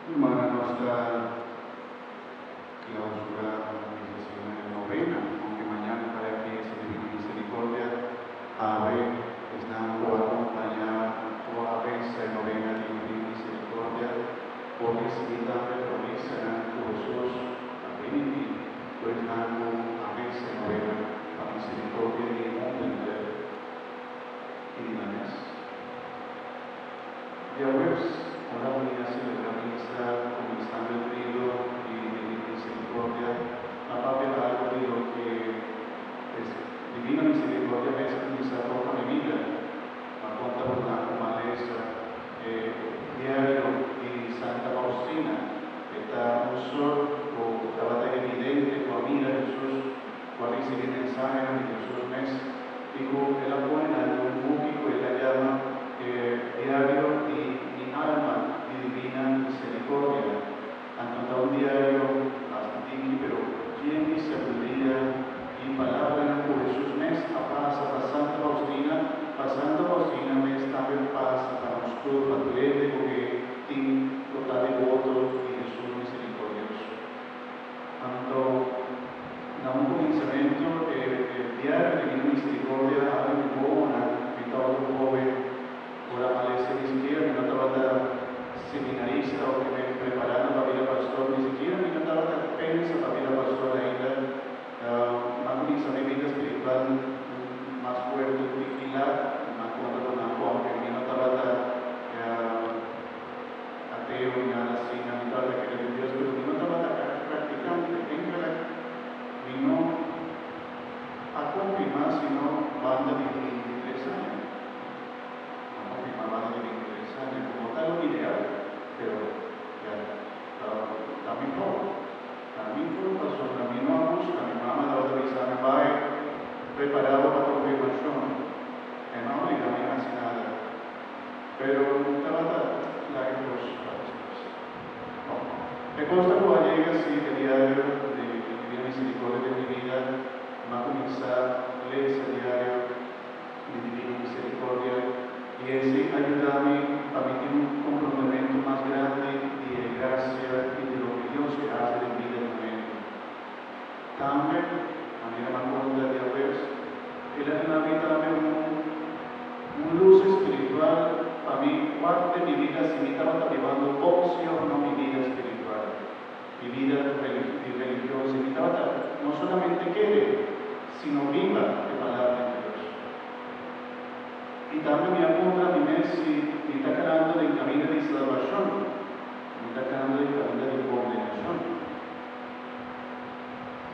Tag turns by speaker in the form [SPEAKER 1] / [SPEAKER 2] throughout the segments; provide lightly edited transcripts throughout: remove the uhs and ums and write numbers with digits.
[SPEAKER 1] Hermana, nostra clausura novena, aunque mañana para que se divina misericordia, ave, están o acompañar o ave, se novena divina misericordia, o recibida de promesa en Jesús, también pues dando ave, se novena, a misericordia y mundo entero. Y dinámicas. Ya ves, ahora voy a celebrar misa comenzando el credo y de misericordia, a papel algo de lo que es divina misericordia es comenzado con mi vida, a conta por la maleza, diario y Santa Faustina, está un sol o estaba evidente con mira Jesús, cual recibí mensaje de Jesús mes, digo, el amor en algo público y la llama diario y mi alma y divina misericordia. Ante un diario hasta aquí, pero lleno de sabiduría y palabra por Jesús mes a paz a Santa Faustina mes también paz para nosotros, para tu ente, porque tiene total devoto y Jesús misericordioso. Tanto da un cominciamento diario di misericordia a un buona vita un joven ora malese ni siquiera mi notava seminarista o che mi preparando para vida pastor ni siquiera mi notava pensa para vida pastor ainda ma cominciare vita spiritual más fuerte tranquila ma come con una aunque mi notava ateo ni alla sina mi notava che era Dios pero mi notava practicante vino a confirmar si no banda de 23 años. A confirmar banda de 23 años, como tal lo ideal, pero ya también pasó, también no busca, mi mamá la otra vez me va preparado para la confirmación, no obliga a hacer nada, pero estaba la cosa. Me consta cuando llega así el diario de misericordia de mi vida, va a comenzar a leer ese diario de divina misericordia y ese ayudarme a vivir un compromiso más grande de gracia y de lo que Dios hace en mi vida también. También, de manera más corta de vez, Él en la vida también un luz espiritual para mí, parte de mi vida se me estaba llevando opción a mi vida espiritual, mi vida religiosa, me estaba no solamente quiere, sino viva de palabra de Dios. Y también me apunta a mi mes y me está quedando en camino de salvación, me está quedando en camino de condenación.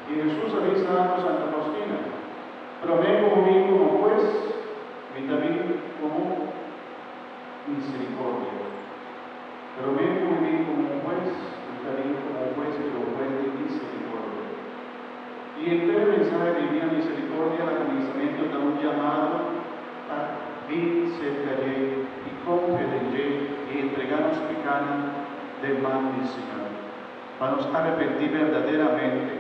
[SPEAKER 1] Y Jesús avisa a Santa Faustina, prometo conmigo como juez, y también como misericordia. Prometo conmigo como juez, y también como juez, pero juez de misericordia. Y en el mensaje de divina misericordia, al comenzamiento da un llamado a vivir cerca de Él y confiar en Él y entregar los pecados del mal del Señor, para nos arrepentir verdaderamente.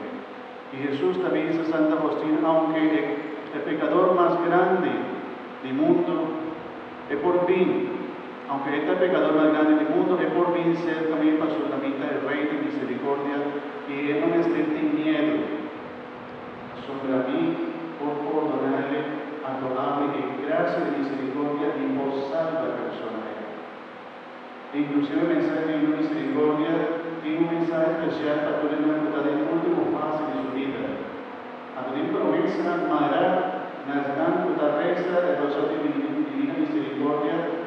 [SPEAKER 1] Y Jesús también dice a Santa Faustina, aunque el pecador más grande del mundo es por mí, aunque este pecador más grande del mundo es por mí ser también para su camita del Rey de misericordia y Él no me siente miedo sobre mí por perdonarle, adorarle en gracia de misericordia y por salva persona. Inclusive el mensaje de misericordia tiene un mensaje especial para toda la humanidad en la última fase de su vida. A tu promesa, Mara, Nazgán, Kutarreza, de los de divina misericordia,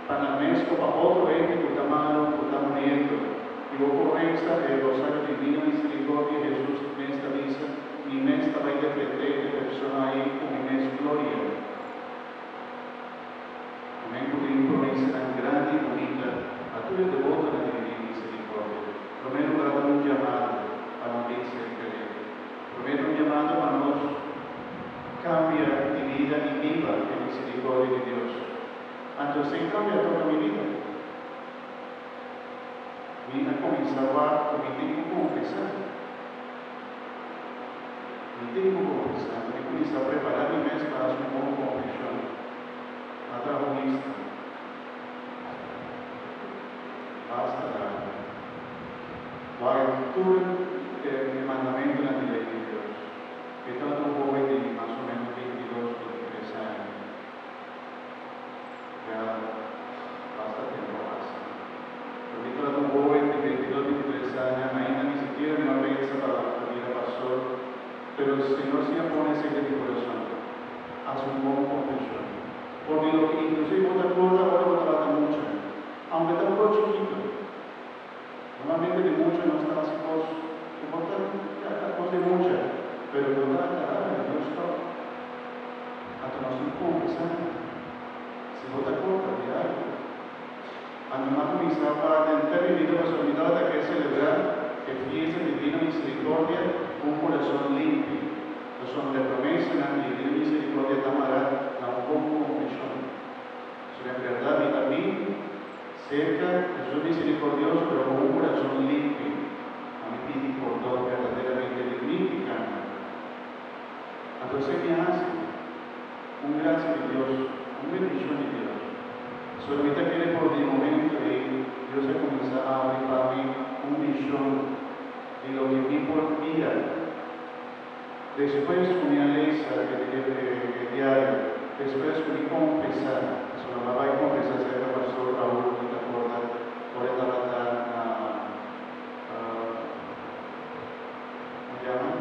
[SPEAKER 1] para el mes, para otro ente que está malo, que está muriendo. Y vos correcta, el rosario de divina misericordia, Jesús en esta misa, mi mes está ahí de persona ahí con mi mes gloria. Amén, porque hay una promesa tan grande y bonita, a tu devoto de la divina misericordia. Prometo para dar un llamado para vivir cerca de Él. Prometo un llamado para nos cambiar de vida y viva en misericordia de Dios. Entonces cambia toda mi vida. Mi vida comenzaba con mi tiempo confesar. Mi tiempo confesar. Me comienza a preparar mi mes para su nueva confesión. Atrás lista. Basta. Guarda, tú el mandamiento en la ley de Dios. Esta es un joven de más o menos 22, 23 años. Ya basta tiempo más. Ahorita era un joven de 22, 23 años, ainda ni siquiera no piensa para la vida pastor, pero el Señor se pone ese de mi corazón. Hace un buen confesión. Porque lo que inclusive vos te acuerdas, ahora vos trata mucho. Aunque está un poco chiquito. Normalmente de mucho no está así cosas. Que vos te cosa mucho. Pero no trata de Dios todo. Hasta no se confesar. Si vos te acuerdas de algo. Cuando más comenzaba a entrar mi vida personalidad de que celebrar que fiesta divina misericordia, un corazón limpio. Son de promesa en la divina misericordia tamará la un confesión. En verdad, y también cerca Jesús misericordioso, pero con un corazón limpio. A mí pide por todo verdaderamente dignificante. Entonces, ¿qué hace? Un gracia de Dios, un bendición de Dios. Solamente quiere por el momento de Dios ha comenzado a abrir para mí un visión de lo que vi por vida. Después con mi alianza diario, después con mi confesar, su mamá va a confesar cerca del pastor Raúl, que te acuerdas, por esta batalla, ¿cómo se llama?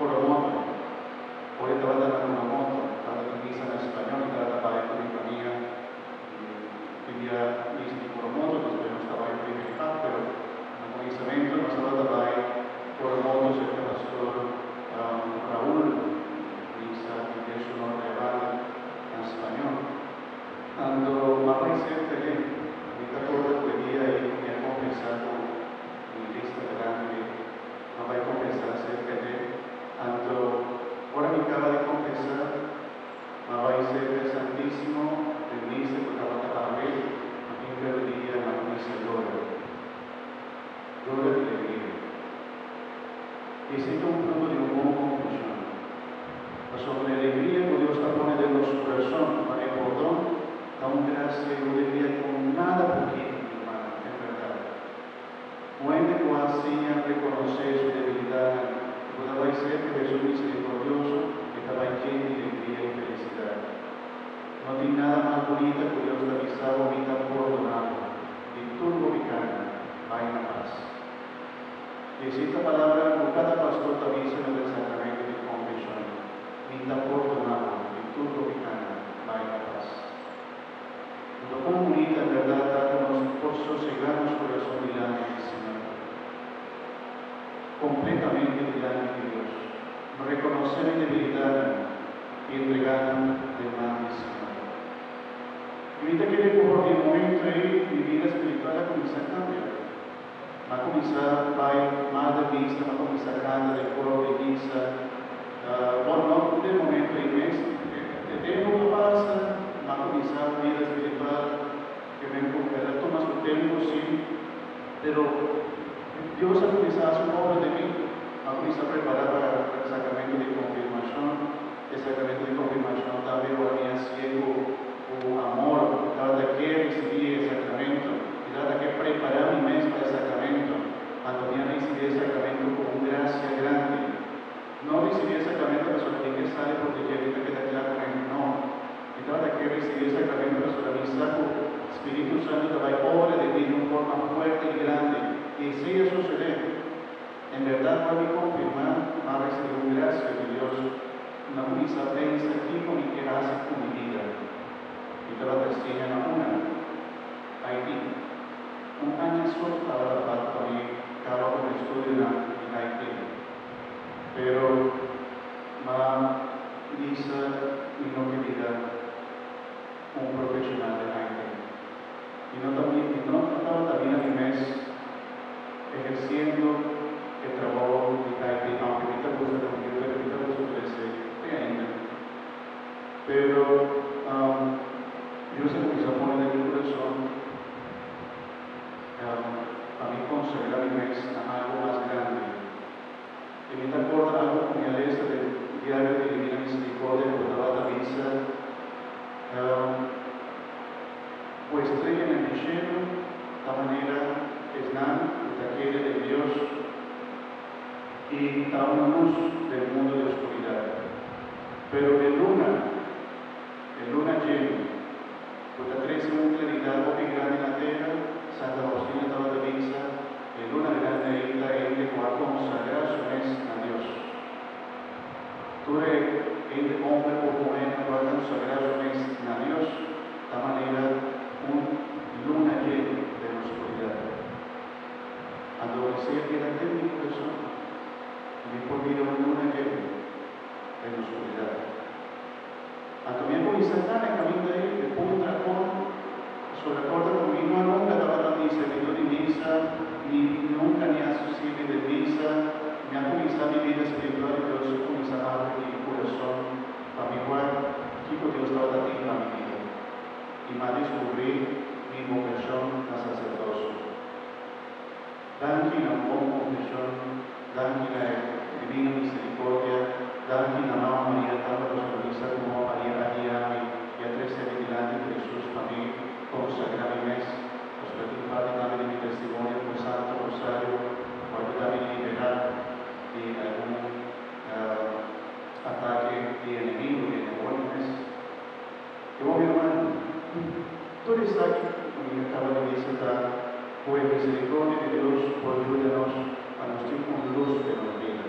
[SPEAKER 1] Por la moto, por esta batalla con la moto, cada misa en español, y cada batalla con mi familia, quería misa por la moto, después no estaba en primer pero en el comenzamiento no estaba batalla por la moto cerca del pastor Raúl, misa y eso no regala en español. Cuando va a ser que ahorita todo el día y voy a confesar con mi lista grande, no va a confesar cerca de tanto, ahora me acaba de confesar, no va a ser el Santísimo, el misa que acaba de pagar, a fin que el día en la misa gloria. Gloria de alegría. Y siento un fruto de un buen confesión. Sobre la alegría que Dios te pone de nuestro corazón para el perdón, da un gracia y alegría con nada poquito, hermano, en verdad. No es de cual sea reconocer su debilidad, pueda ser que Jesús misericordioso estaba lleno de alegría y felicidad. No tiene nada más bonito que Dios te avisaba, vida perdonado, y turbo vicana, va en la paz. Y esta palabra, con cada pastor te avisa en el sacramento de confesión. Vida perdonado, y turbo vicana, va en la paz. Lo comunica en verdad a nosotros sosegar nuestro corazón delante del Señor. Completamente delante de Dios. Reconocer mi debilidad y entregar de mano al Señor. Y ahorita quiere por el momento ahí, mi vida espiritual a comenzar a cambiar. Va a comenzar, va a ir más de vista, va a comenzar grande de coro de misa. Bueno, no de momento y mes. El tiempo que pasa, va a comenzar vida espiritual, que me recupera, toma su tiempo, sí. Pero Dios ha comenzado a hacer una obra de mí, va a comenzar a preparar para el sacramento de confirmación. El sacramento de confirmación también va a venir ciego o amor, cada que recibí el sacramento. Nada que preparar mi mes para el sacramento. Cuando ya recibí el sacramento con gracia grande. No recibí el sacramento personal que sale porque ya ahorita queda claro con él. No. Nada que recibí el sacramento personal y saco Espíritu Santo te va a obra de mí de una forma fuerte y grande. Y si eso sucede, en verdad voy a confirmar, va a recibir gracia de Dios. Una misa pensa aquí con mi que hace con mi vida. Y te va a decir en una. Haití. Un año solo para mí, cada uno estudia en Haití. Pero, misa y no quería un profesional de Haití. Y no estaba también a mi mes ejerciendo el trabajo de Haití, aunque ahorita gusta también, pero ahorita gusta ainda. Pero, Dios se comenzó a poner en mi corazón a mí consagrar mi mes a algo más grande. Y me acuerdo algo con mi alianza del diario de Divina Misericordia, cuando la misa, pues estrella en el cielo, de manera que es nada, que quiere de Dios. y da una luz del mundo de oscuridad. Pero el luna lleno, cuando crece una claridad muy grande en la tierra, Santa Faustina estaba de misa, el luna grande la gente va a consagrar su mes a Dios. Tú eres el hombre o mujer que va a consagrar su mes a Dios, de manera un luna llena de la oscuridad. Cuando decía que era mi corazón, me volvió una luna llena de la oscuridad. También por Satán el camino de él, le puso un dragón sobre la corte conmigo, nunca estaba ni servido de misa, ni nunca ni asociado de misa, ni ha comenzado mi vida espiritual, pero Dios comenzaba a abrir mi corazón para mi igual, que Dios estaba dando a mi vida. Y me descubrí mi vocación a sacerdocio. Danke la confesión, danke la divina misericordia, danke la Mamma María, tanto los organiza como María y a 13 vigilante de Jesús para mí, consagra mi mes, los participantes también de mi testimonio por Santo Rosario, para ayudarme a liberar de algún ataque de enemigo, de demonios. Y vos, mi hermano, tú eres aquí, como yo acabo de visitar, por misericordia de Dios, por ayúdanos a nos ir con luz de la vida,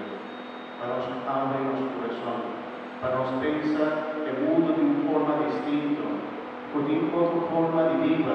[SPEAKER 1] para nos abrir nuestro corazón, para nos pensar el mundo de una forma distinta, con otra forma de vida,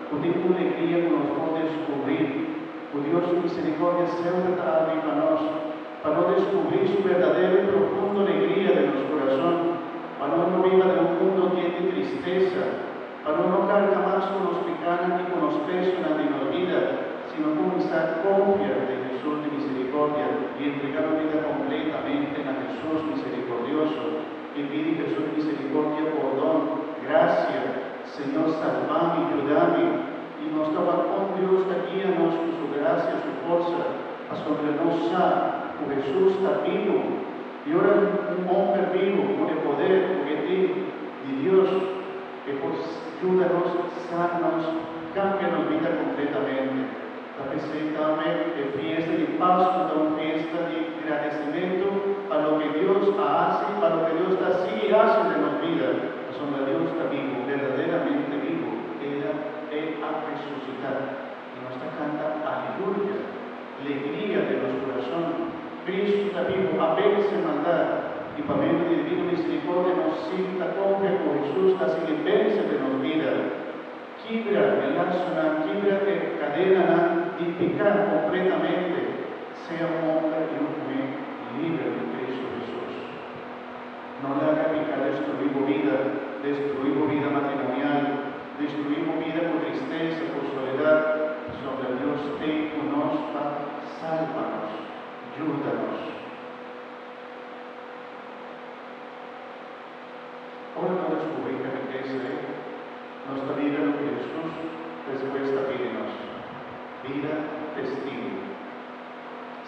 [SPEAKER 1] con una alegría que nos puede descubrir, con Dios su misericordia siempre está abrir para no descubrir su verdadera y profunda alegría de nuestro corazón, para no vivir en un mundo lleno de tristeza, para no cargar más con los pecados y con los pesos en la vida, sino comenzar a confiar en Jesús de misericordia y entregar la vida completamente a Jesús misericordioso, que pide Jesús de misericordia, perdón, gracia, Señor, salvame, ayúdame, y nos toma con Dios, guíanos con su gracia, su fuerza, hasta donde nos sabe que Jesús está vivo, y ahora un hombre vivo, con el poder, con el de Dios, que pues ayúdanos, sanos, cámbianos vida completamente. Presentame de fiesta de Pascua, una fiesta de agradecimiento a lo que Dios hace, a lo que Dios sigue haciendo en nuestra vida. Donde Dios está vivo, verdaderamente vivo, Él ha resucitado. Y nos está cantando aleluya, alegría de nuestro corazón. Cristo está vivo, a veces maldad. Y para medio de divina misericordia nos sienta confía con Jesús, la siguiente de nuestra vida. Quibra el lazo, quibra el cadena, y picar completamente. Sea un hombre y una mujer libre de Cristo Jesús. No le haga picar, destruimos vida matrimonial, destruimos vida por tristeza, por soledad. Sobre Dios te conozca, sálvanos, ayúdanos. Ahora no descubrir que riqueza nuestra vida, lo que Jesús después está pidiéndonos. Vida testigo.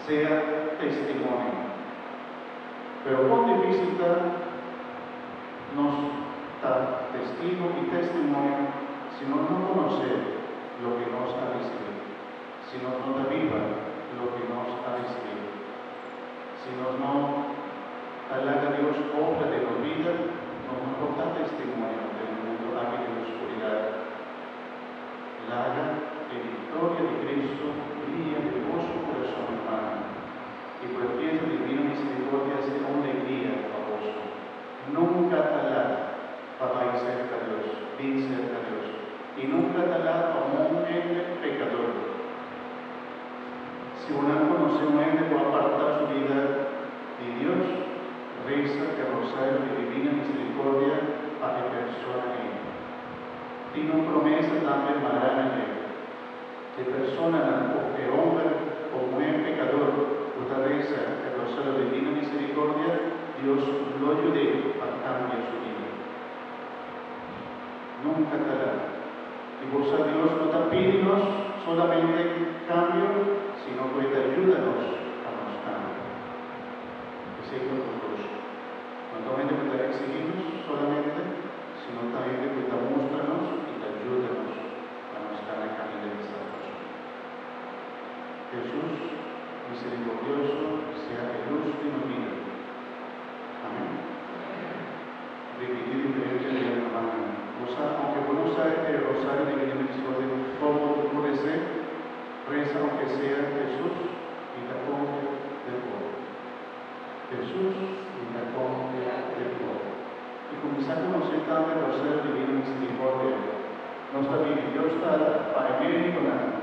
[SPEAKER 1] Sea testimonio. Pero cuán difícil está nos dar testigo y testimonio si no conocer lo que nos ha recibido, si no viva lo que nos ha recibido, si no halaga Dios obra de la vida, no da testimonio del mundo aquí de la oscuridad. La victoria de Cristo brilla en vuestro corazón, hermano, y por el fiesta divina misericordia es una alegría a vos. Nunca talar para ir cerca a Dios, bien cerca a Dios, y nunca talar a un ente pecador. Si uno conoce un ente por apartar su vida de Dios, reza el rosario de divina misericordia a la persona que tiene una promesa también maravillosa de persona o de hombre o mujer pecador, usted reza el rosario de divina misericordia, Dios lo ayude a cambiar su vida. Nunca estará. Y vos a Dios no te pídenos solamente cambio, sino que te ayúdanos a nos cambiar. Ese es el propósito. No solamente que te exigimos solamente, sino también que te muéstranos y te ayúdanos a nos cambiar el camino de esta cosa. Jesús misericordioso, sea de luz y nos guía. Amén. Repetir diferente de la hermana. Aunque uno sabe que el rosario de la misericordia todo puede ser, reza aunque sea Jesús y la copia del pueblo. Jesús y la copia del pueblo. Y comenzar a conocer tanto el rosario divino misericordia. Nuestra vida, Dios está para mí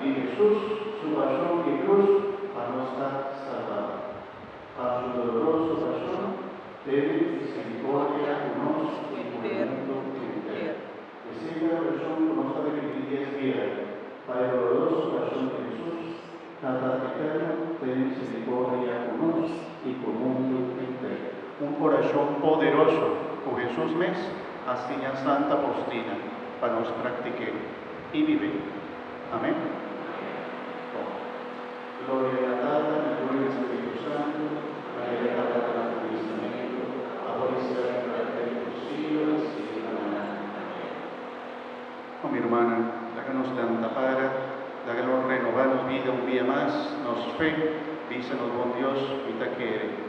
[SPEAKER 1] y Jesús, su pasión y cruz, para no estar salvado. Para su doloroso pasión, debe misericordia con nosotros y con el mundo entero. Que sea la razón con nuestra vida es vida. Para el doloroso pasión de Jesús, cada eterno, ten misericordia con nosotros y con el mundo entero. Un corazón poderoso, con Jesús mes, así en Santa Faustina, para nos practicar y vivir. Amén. Gloria a la Tata, la gloria al Espíritu Santo, la gloria a la Tata, ahora y siempre, por los siglos y amén. Oh, mi hermana, háganos tanta para, háganos renovar vida un día más, nos fe, dícenos, buen Dios, y te quiere,